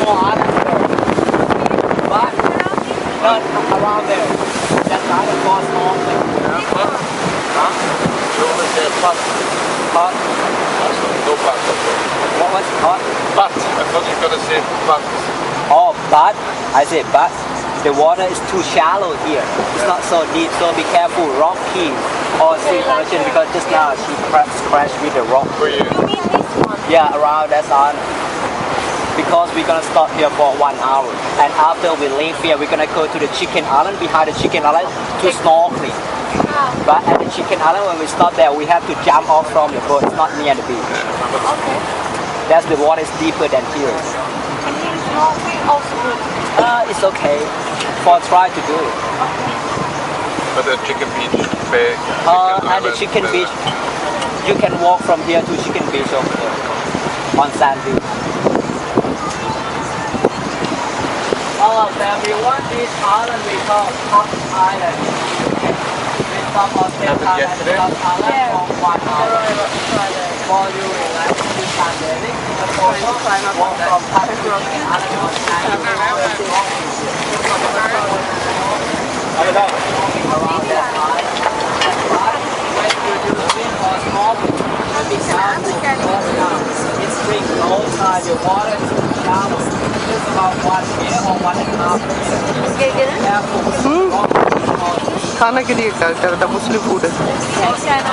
small island there. But not around there. That island was small thing. Huh? You always say pot. Hot. No pot. What was hot? Pot. I thought you were going to say pot. Oh, but I said but the water is too shallow here. It's not so deep, so be careful. Rocky or sea urchin because just now she crashed with the rock. For you. You mean this one? Yeah, around that island. Because we're gonna stop here for 1 hour, and after we leave here, we're gonna go to the Chicken Island. Behind the Chicken Island to snorkeling. But at the Chicken Island, when we stop there, we have to jump off from the boat. It's not near the beach. Okay. That's the water is deeper than here. And here is snorkeling also good. It's okay for try to do it. But the chicken beach, bay, At the Chicken Beach, you can walk from here to Chicken Beach over there on sand beach. Everyone, this island we call Poda Island. We stop on this island and Poda Island for 1 hour. For you like to sunbathing, of course, walk from Poda Island on sand beach. Around that island. But when you do swim or snorkeling, be careful because it's spring low tide, the water is too shallow. Just about 1 meter or 1.5 meters. Careful. खाना के लिए क्या करता मुस्लिम food है China.